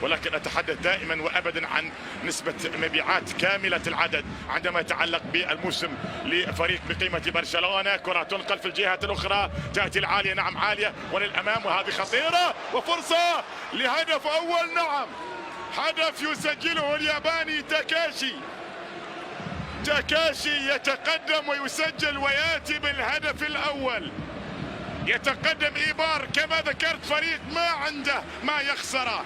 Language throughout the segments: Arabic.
ولكن أتحدث دائما وأبدا عن نسبة مبيعات كاملة العدد عندما يتعلق بالموسم لفريق بقيمة برشلونة. كرة تنقل في الجهة الأخرى، تأتي العالية، نعم عالية وللأمام، وهذه خطيرة وفرصة لهدف أول. نعم، هدف يسجله الياباني تاكاشي يتقدم ويسجل ويأتي بالهدف الأول. يتقدم إيبار كما ذكرت، فريق ما عنده ما يخسره،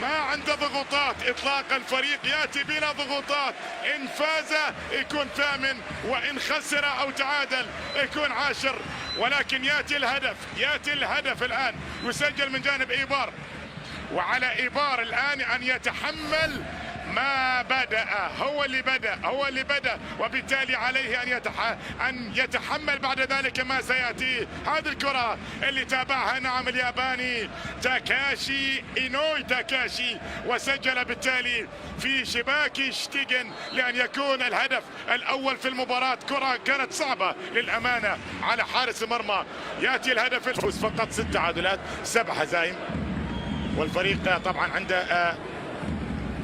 ما عنده ضغوطات اطلاقا، فريق ياتي بلا ضغوطات، ان فاز يكون ثامن وان خسر او تعادل يكون عاشر، ولكن ياتي الهدف الان يسجل من جانب ايبار، وعلى ايبار الان ان يتحمل ما بدأ. هو اللي بدأ وبالتالي عليه أن يتحمل بعد ذلك ما سيأتي. هذه الكرة اللي تابعها نعم الياباني إينوي تاكاشي، وسجل بالتالي في شباك شتيغن لأن يكون الهدف الأول في المباراة. كرة كانت صعبة للأمانة على حارس المرمى. يأتي الهدف الفوز، فقط 6 تعادلات 7 هزائم، والفريق طبعا عنده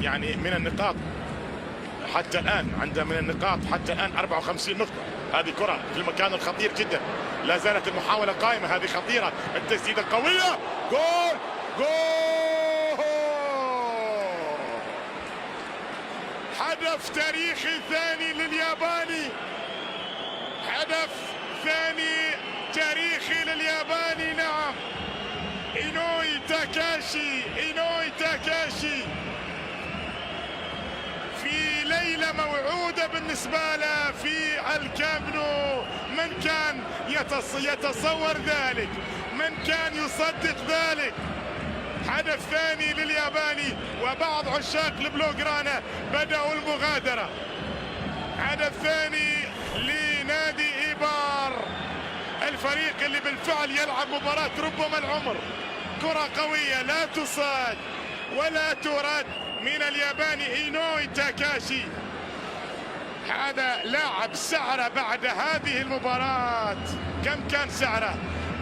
يعني من النقاط حتى الآن 54 نقطة. هذه كرة في المكان الخطير جدا، لا زالت المحاولة قائمة، هذه خطيرة، التسديدة قوية، جول. هدف تاريخي ثاني للياباني، هدف ثاني تاريخي للياباني. نعم، إينوي تاكاشي في ليلة موعودة بالنسبة له في الكامب نو. من كان يتصور ذلك؟ من كان يصدق ذلك؟ هدف ثاني للياباني، وبعض عشاق البلوغرانا بدأوا المغادرة. هدف ثاني لنادي إيبار، الفريق اللي بالفعل يلعب مباراة ربما العمر. كرة قوية لا تصاد ولا ترد من الياباني إينوي تاكاشي. هذا لاعب سعره بعد هذه المباراة، كم كان سعره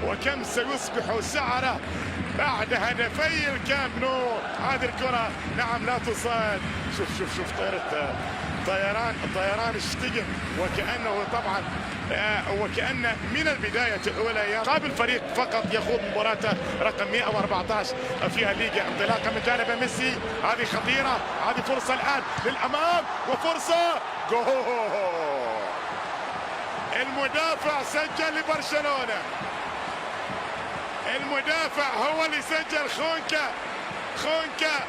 وكم سيصبح سعره بعد هدفي الكامب نو. هذه الكرة نعم لا تصاد. شوف طيران شتيغن، وكأنه طبعا وكأن من البداية الأولى يقابل فريق فقط يخوض مباراته رقم 114 في الليغا انطلاقا من جانب ميسي. هذه خطيرة، هذه فرصة الآن للأمام، وفرصة جول. المدافع سجل لبرشلونة، المدافع هو اللي سجل، خونكا،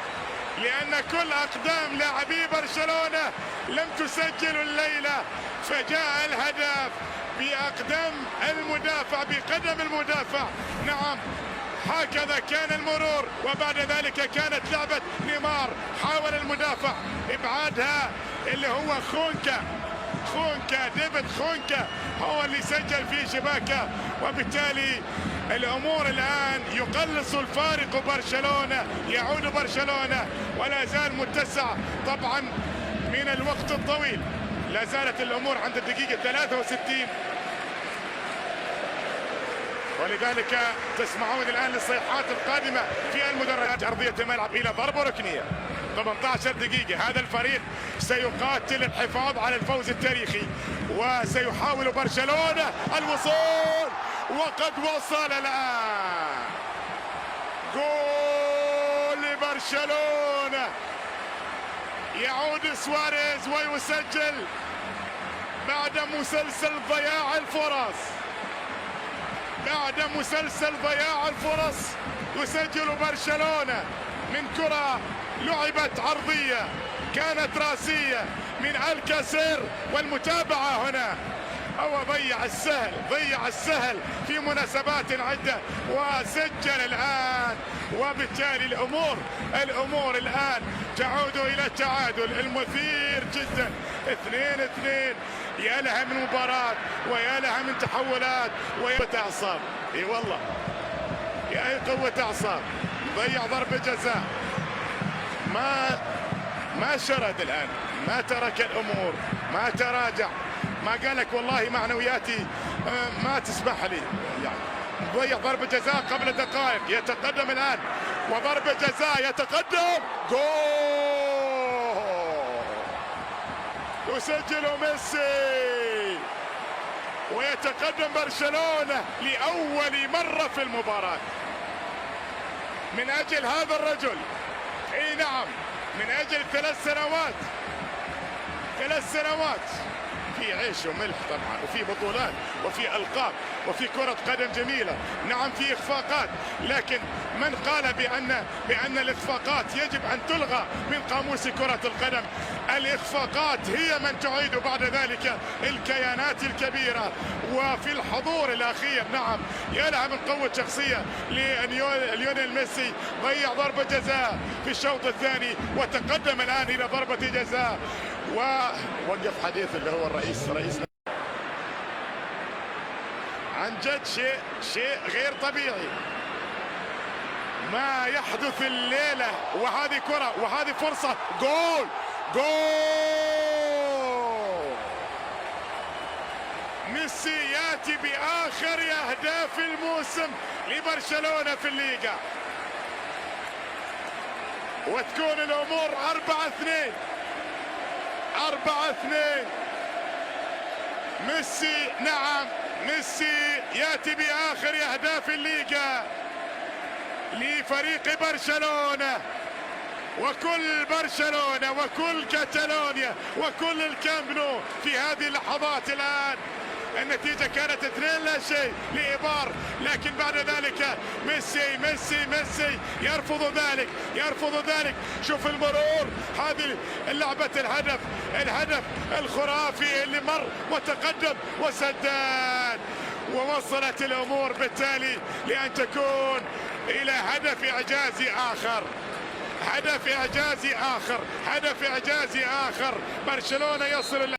لأن كل أقدام لاعبي برشلونة لم تسجل الليلة، فجاء الهدف بأقدام المدافع، بقدم المدافع. نعم، هكذا كان المرور، وبعد ذلك كانت لعبة نيمار. حاول المدافع إبعادها، اللي هو ديفيد خونكا هو اللي سجل في شباكه، وبالتالي الأمور الآن يقلص الفارق برشلونة، يعود برشلونة ولا زال متسع طبعا من الوقت الطويل. لا زالت الأمور عند الدقيقة 63، ولذلك تسمعون الآن للصيحات القادمة في المدرجات. أرضية الملعب إلى ضربة ركنية، 18 دقيقة. هذا الفريق سيقاتل الحفاظ على الفوز التاريخي، وسيحاول برشلونة الوصول، وقد وصل الآن. جول لبرشلونة، يعود سواريز ويسجل بعد مسلسل ضياع الفرص. يسجل برشلونة من كرة لعبت عرضية كانت راسية من الكاسير، والمتابعة هنا هو ضيع السهل في مناسبات عدة وسجل الآن، وبالتالي الأمور الآن تعود إلى التعادل المثير جدا، 2-2. يا لها من مباراة ويا لها من تحولات ويا أعصاب. اي والله يا قوة أعصاب. ضيع ضربة جزاء، ما شرد الآن، ما ترك الأمور، ما تراجع، ما قال لك والله معنوياتي ما تسمح لي. يعني ضيع ضربة جزاء قبل دقائق. يتقدم الآن وضربة جزاء، يتقدم، جول، يسجل ميسي ويتقدم برشلونة لأول مرة في المباراة. من أجل هذا الرجل، اي نعم، من أجل 3 سنوات في عيش وملح طبعا، وفي بطولات وفي ألقاب وفي كرة قدم جميلة، نعم في إخفاقات، لكن من قال بأن الإخفاقات يجب أن تلغى من قاموس كرة القدم؟ الإخفاقات هي من تعيد بعد ذلك الكيانات الكبيرة. وفي الحضور الأخير نعم يلعب من قوة شخصية ليونيل ميسي، ضيع ضربة جزاء في الشوط الثاني وتقدم الآن إلى ضربة جزاء. ووقف حديث اللي هو الرئيس عن جد شيء غير طبيعي ما يحدث الليلة. وهذه كرة وهذه فرصة، جول، ميسي ياتي بآخر أهداف الموسم لبرشلونة في الليغا، وتكون الأمور 4-2. ميسي، نعم ميسي ياتي بآخر أهداف الليغا لفريق برشلونة، وكل برشلونة وكل كاتالونيا وكل الكامب نو في هذه اللحظات. الآن النتيجة كانت 2-0 لإيبار، لكن بعد ذلك ميسي يرفض ذلك. شوف المرور، هذه اللعبة، الهدف الخرافي اللي مر وتقدم وسدد، ووصلت الأمور بالتالي لأن تكون إلى هدف إعجازي آخر. برشلونة يصل